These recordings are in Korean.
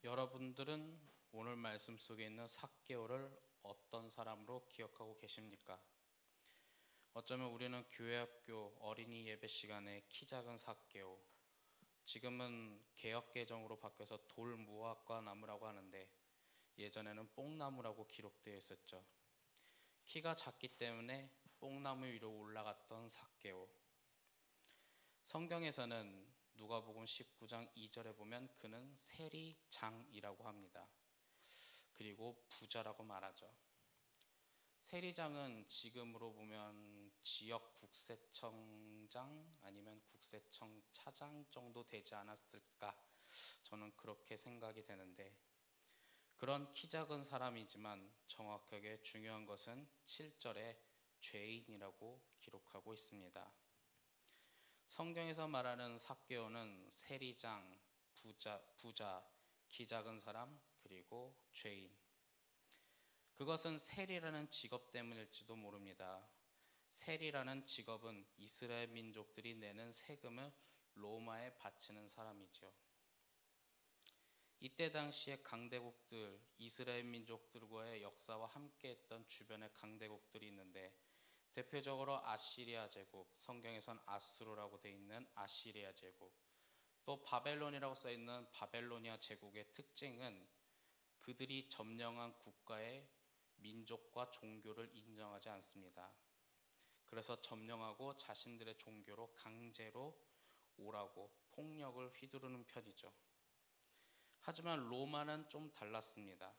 여러분들은 오늘 말씀 속에 있는 삭개오를 어떤 사람으로 기억하고 계십니까? 어쩌면 우리는 교회학교 어린이 예배 시간에 키 작은 삭개오, 지금은 개역개정으로 바뀌어서 돌무화과 나무라고 하는데 예전에는 뽕나무라고 기록되어 있었죠. 키가 작기 때문에 뽕나무 위로 올라갔던 삭개오. 성경에서는 누가복음 19장 2절에 보면 그는 세리장이라고 합니다. 그리고 부자라고 말하죠. 세리장은 지금으로 보면 지역 국세청장 아니면 국세청 차장 정도 되지 않았을까, 저는 그렇게 생각이 되는데, 그런 키 작은 사람이지만 정확하게 중요한 것은 7절에 죄인이라고 기록하고 있습니다. 성경에서 말하는 삭개오는 세리장, 부자, 키 작은 사람, 그리고 죄인. 그것은 세리라는 직업 때문일지도 모릅니다. 세리라는 직업은 이스라엘 민족들이 내는 세금을 로마에 바치는 사람이죠. 이때 당시에 강대국들, 이스라엘 민족들과의 역사와 함께했던 주변의 강대국들이 있는데, 대표적으로 아시리아 제국, 성경에선 아수르라고 되어 있는 아시리아 제국, 또 바벨론이라고 써있는 바벨로니아 제국의 특징은 그들이 점령한 국가의 민족과 종교를 인정하지 않습니다. 그래서 점령하고 자신들의 종교로 강제로 오라고 폭력을 휘두르는 편이죠. 하지만 로마는 좀 달랐습니다.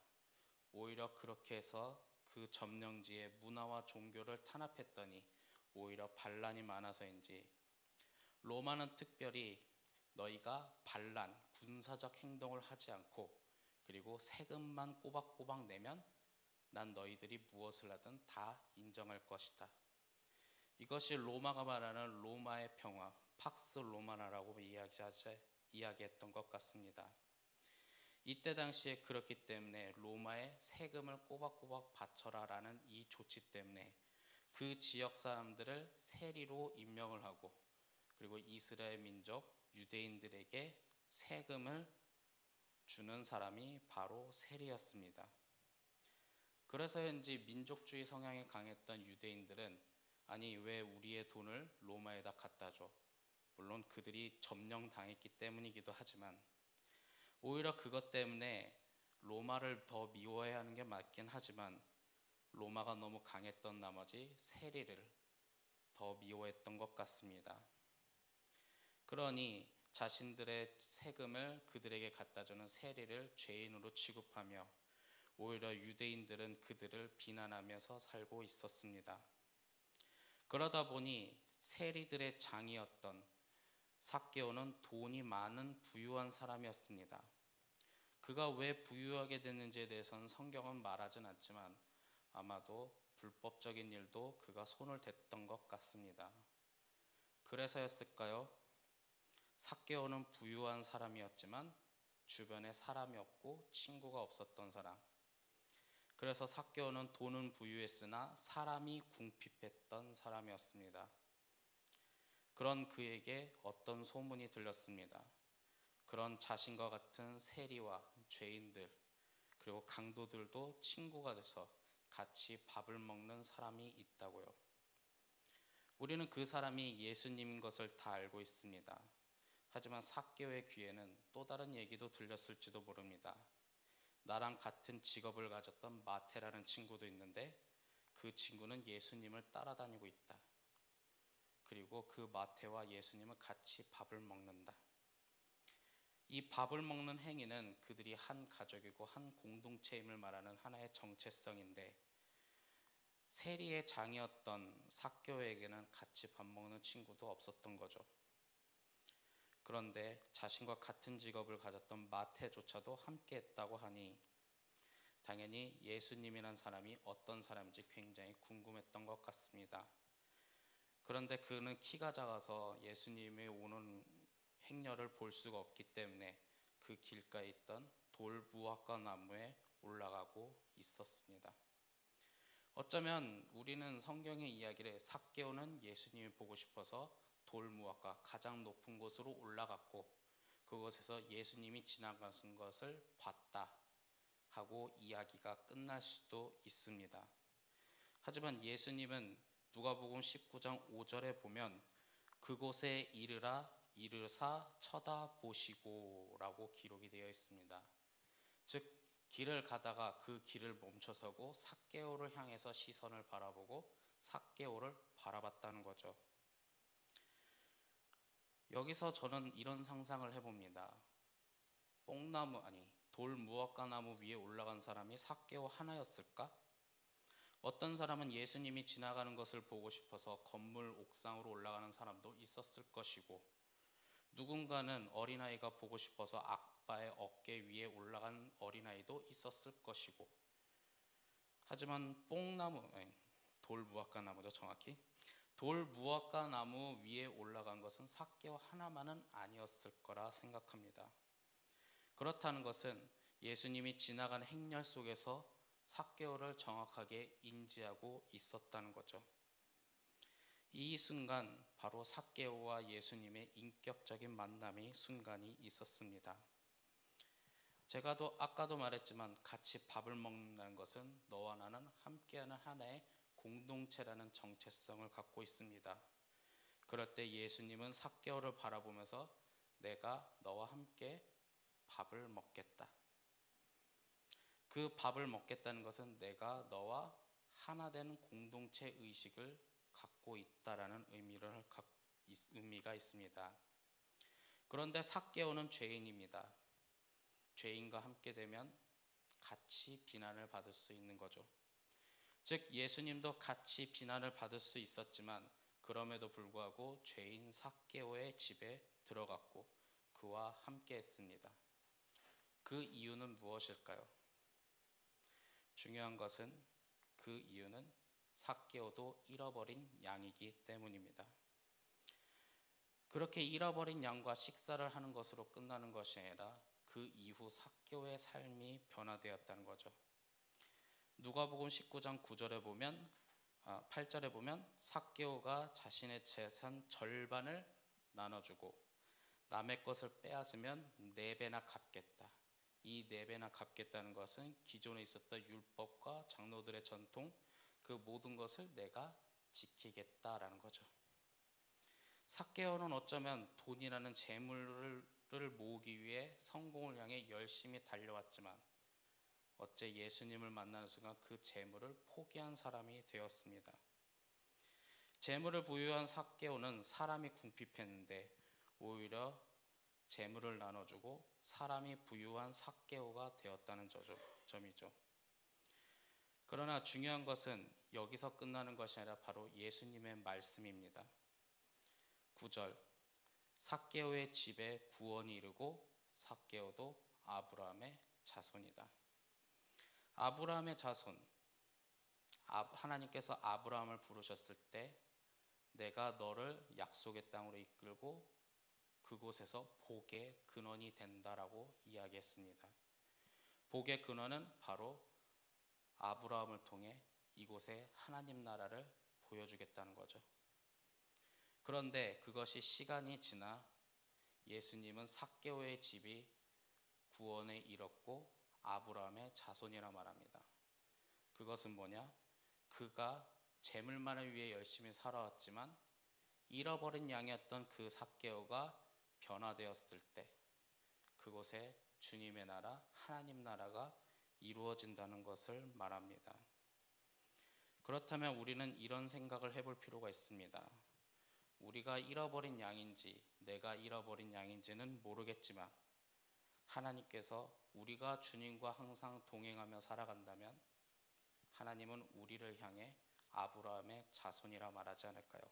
오히려 그렇게 해서 그 점령지의 문화와 종교를 탄압했더니 오히려 반란이 많아서인지 로마는 특별히 너희가 반란, 군사적 행동을 하지 않고 그리고 세금만 꼬박꼬박 내면 난 너희들이 무엇을 하든 다 인정할 것이다. 이것이 로마가 말하는 로마의 평화, 팍스 로마나라고 이야기했던 것 같습니다. 이때 당시에 그렇기 때문에 로마에 세금을 꼬박꼬박 바쳐라 라는 이 조치 때문에 그 지역 사람들을 세리로 임명을 하고, 그리고 이스라엘 민족 유대인들에게 세금을 주는 사람이 바로 세리였습니다. 그래서인지 민족주의 성향이 강했던 유대인들은 아니 왜 우리의 돈을 로마에다 갖다 줘? 물론 그들이 점령당했기 때문이기도 하지만 오히려 그것 때문에 로마를 더 미워해야 하는 게 맞긴 하지만 로마가 너무 강했던 나머지 세리를 더 미워했던 것 같습니다. 그러니 자신들의 세금을 그들에게 갖다주는 세리를 죄인으로 취급하며 오히려 유대인들은 그들을 비난하면서 살고 있었습니다. 그러다 보니 세리들의 장이었던 삭개오는 돈이 많은 부유한 사람이었습니다. 그가 왜 부유하게 됐는지에 대해서는 성경은 말하진 않지만 아마도 불법적인 일도 그가 손을 댔던 것 같습니다. 그래서였을까요? 삭개오는 부유한 사람이었지만 주변에 사람이 없고 친구가 없었던 사람. 그래서 삭개오는 돈은 부유했으나 사람이 궁핍했던 사람이었습니다. 그런 그에게 어떤 소문이 들렸습니다. 그런 자신과 같은 세리와 죄인들 그리고 강도들도 친구가 돼서 같이 밥을 먹는 사람이 있다고요. 우리는 그 사람이 예수님인 것을 다 알고 있습니다. 하지만 삭개오의 귀에는 또 다른 얘기도 들렸을지도 모릅니다. 나랑 같은 직업을 가졌던 마태라는 친구도 있는데 그 친구는 예수님을 따라다니고 있다. 그리고 그 마태와 예수님은 같이 밥을 먹는다. 이 밥을 먹는 행위는 그들이 한 가족이고 한 공동체임을 말하는 하나의 정체성인데, 세리의 장이었던 삭개오에게는 같이 밥 먹는 친구도 없었던 거죠. 그런데 자신과 같은 직업을 가졌던 마태조차도 함께 했다고 하니 당연히 예수님이란 사람이 어떤 사람인지 굉장히 궁금했던 것 같습니다. 그런데 그는 키가 작아서 예수님이 오는 행렬을 볼 수가 없기 때문에 그 길가에 있던 돌무화과 나무에 올라가고 있었습니다. 어쩌면 우리는 성경의 이야기를 삭개오는 예수님을 보고 싶어서 돌무화과 가장 높은 곳으로 올라갔고, 그곳에서 예수님이 지나가신 것을 봤다 하고 이야기가 끝날 수도 있습니다. 하지만 예수님은 누가복음 19장 5절에 보면 그곳에 이르사 쳐다보시고 라고 기록이 되어 있습니다. 즉 길을 가다가 그 길을 멈춰서고 삭개오를 향해서 시선을 바라보고 삭개오를 바라봤다는 거죠. 여기서 저는 이런 상상을 해봅니다. 돌 무화과 나무 위에 올라간 사람이 삭개오 하나였을까? 어떤 사람은 예수님이 지나가는 것을 보고 싶어서 건물 옥상으로 올라가는 사람도 있었을 것이고, 누군가는 어린아이가 보고 싶어서 아빠의 어깨 위에 올라간 어린아이도 있었을 것이고, 하지만 돌 무화과 나무죠, 정확히. 돌 무화과 나무 위에 올라간 것은 삭개오 하나만은 아니었을 거라 생각합니다. 그렇다는 것은 예수님이 지나간 행렬 속에서 삭개오를 정확하게 인지하고 있었다는 거죠. 이 순간 바로 삭개오와 예수님의 인격적인 만남의 순간이 있었습니다. 제가 아까도 말했지만 같이 밥을 먹는다는 것은 너와 나는 함께하는 하나의 공동체라는 정체성을 갖고 있습니다. 그럴 때 예수님은 삭개오를 바라보면서 내가 너와 함께 밥을 먹겠다. 그 밥을 먹겠다는 것은 내가 너와 하나 된 공동체 의식을 갖고 있다라는 의미가 있습니다. 그런데 삭개오는 죄인입니다. 죄인과 함께 되면 같이 비난을 받을 수 있는 거죠. 즉 예수님도 같이 비난을 받을 수 있었지만 그럼에도 불구하고 죄인 삭개오의 집에 들어갔고 그와 함께 했습니다. 그 이유는 무엇일까요? 중요한 것은 그 이유는 삭개오도 잃어버린 양이기 때문입니다. 그렇게 잃어버린 양과 식사를 하는 것으로 끝나는 것이 아니라 그 이후 삭개오의 삶이 변화되었다는 거죠. 누가복음 19장 8절에 보면 삭개오가 자신의 재산 절반을 나눠주고 남의 것을 빼앗으면 4배나 갚겠다. 이 4배나 갚겠다는 것은 기존에 있었던 율법과 장로들의 전통, 그 모든 것을 내가 지키겠다라는 거죠. 삭개오는 어쩌면 돈이라는 재물을 모으기 위해 성공을 향해 열심히 달려왔지만 어째 예수님을 만나는 순간 그 재물을 포기한 사람이 되었습니다. 재물을 부유한 삭개오는 사람이 궁핍했는데 오히려 재물을 나눠주고 사람이 부유한 삭개오가 되었다는 점이죠. 그러나 중요한 것은 여기서 끝나는 것이 아니라 바로 예수님의 말씀입니다. 9절, 삭개오의 집에 구원이 이르고 삭개오도 아브라함의 자손이다. 아브라함의 자손, 하나님께서 아브라함을 부르셨을 때 내가 너를 약속의 땅으로 이끌고 그곳에서 복의 근원이 된다라고 이야기했습니다. 복의 근원은 바로 아브라함을 통해 이곳에 하나님 나라를 보여주겠다는 거죠. 그런데 그것이 시간이 지나 예수님은 삭개오의 집이 구원에 이뤘고 아브라함의 자손이라 말합니다. 그것은 뭐냐? 그가 재물만을 위해 열심히 살아왔지만 잃어버린 양이었던 그 삭개오가 변화되었을 때 그곳에 주님의 나라, 하나님 나라가 이루어진다는 것을 말합니다. 그렇다면 우리는 이런 생각을 해볼 필요가 있습니다. 우리가 잃어버린 양인지 내가 잃어버린 양인지는 모르겠지만 하나님께서 우리가 주님과 항상 동행하며 살아간다면 하나님은 우리를 향해 아브라함의 자손이라 말하지 않을까요?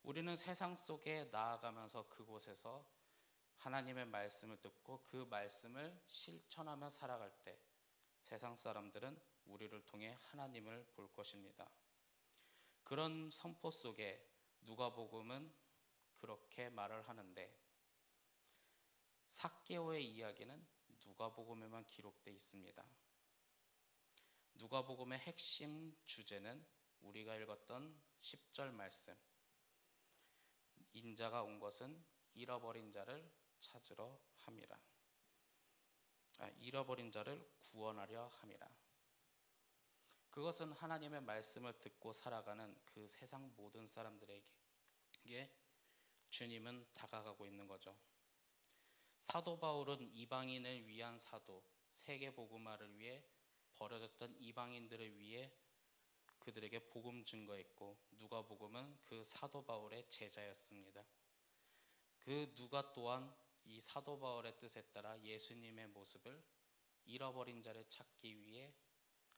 우리는 세상 속에 나아가면서 그곳에서 하나님의 말씀을 듣고 그 말씀을 실천하며 살아갈 때 세상 사람들은 우리를 통해 하나님을 볼 것입니다. 그런 선포 속에 누가복음은 그렇게 말을 하는데 삭개오의 이야기는 누가복음에만 기록되어 있습니다. 누가복음의 핵심 주제는 우리가 읽었던 10절 말씀, 인자가 온 것은 잃어버린 자를 찾으러 함이라. 잃어버린 자를 구원하려 함이라. 그것은 하나님의 말씀을 듣고 살아가는 그 세상 모든 사람들에게 주님은 다가가고 있는 거죠. 사도 바울은 이방인을 위한 사도, 세계 복음화를 위해 버려졌던 이방인들을 위해 그들에게 복음 증거했고, 누가복음은 그 사도 바울의 제자였습니다. 그 누가 또한 이 사도 바울의 뜻에 따라 예수님의 모습을, 잃어버린 자를 찾기 위해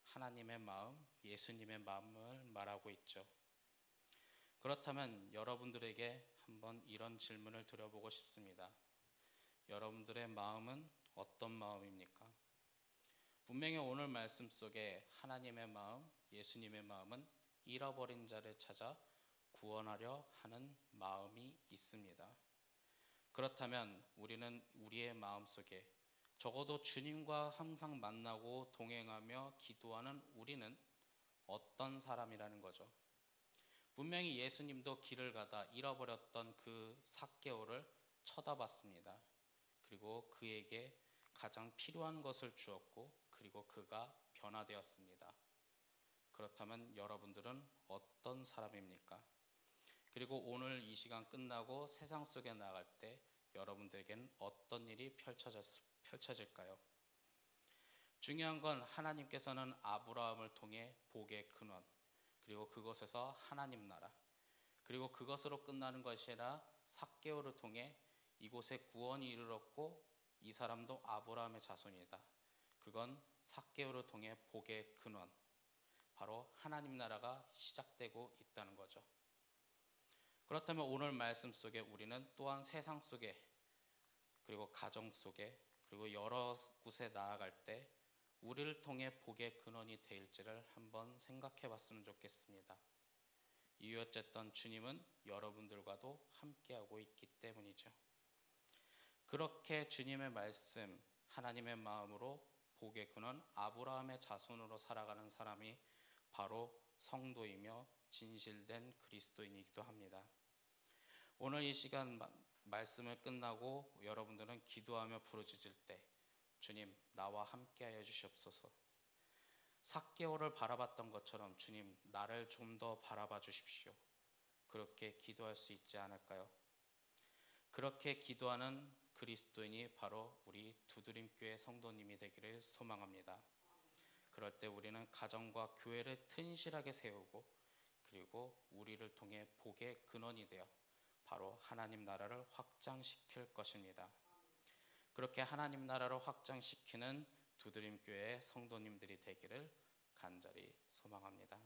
하나님의 마음, 예수님의 마음을 말하고 있죠. 그렇다면 여러분들에게 한번 이런 질문을 드려보고 싶습니다. 여러분들의 마음은 어떤 마음입니까? 분명히 오늘 말씀 속에 하나님의 마음, 예수님의 마음은 잃어버린 자를 찾아 구원하려 하는 마음이 있습니다. 그렇다면 우리는 우리의 마음 속에, 적어도 주님과 항상 만나고 동행하며 기도하는 우리는 어떤 사람이라는 거죠. 분명히 예수님도 길을 가다 잃어버렸던 그 삭개오를 쳐다봤습니다. 그리고 그에게 가장 필요한 것을 주었고, 그리고 그가 변화되었습니다. 그렇다면 여러분들은 어떤 사람입니까? 그리고 오늘 이 시간 끝나고 세상 속에 나갈 때 여러분들에겐 어떤 일이 펼쳐질까요? 중요한 건 하나님께서는 아브라함을 통해 복의 근원, 그리고 그것에서 하나님 나라, 그리고 그것으로 끝나는 것이 아니라 삭개오를 통해 이곳에 구원이 이르렀고 이 사람도 아브라함의 자손이다. 그건 삭개오를 통해 복의 근원, 바로 하나님 나라가 시작되고 있다는 거죠. 그렇다면 오늘 말씀 속에 우리는 또한 세상 속에, 그리고 가정 속에, 그리고 여러 곳에 나아갈 때 우리를 통해 복의 근원이 될지를 한번 생각해 봤으면 좋겠습니다. 이유 어쨌든 주님은 여러분들과도 함께하고 있기 때문이죠. 그렇게 주님의 말씀, 하나님의 마음으로 복의 근원, 아브라함의 자손으로 살아가는 사람이 바로 성도이며 진실된 그리스도인이기도 합니다. 오늘 이 시간 말씀을 끝나고 여러분들은 기도하며 부르짖을 때, 주님 나와 함께하여 주시옵소서. 삭개오를 바라봤던 것처럼 주님 나를 좀 더 바라봐 주십시오. 그렇게 기도할 수 있지 않을까요? 그렇게 기도하는 그리스도인이 바로 우리 두드림교회 성도님이 되기를 소망합니다. 그럴 때 우리는 가정과 교회를 튼실하게 세우고, 그리고 우리를 통해 복의 근원이 되어 바로 하나님 나라를 확장시킬 것입니다. 그렇게 하나님 나라를 확장시키는 두드림교회 성도님들이 되기를 간절히 소망합니다.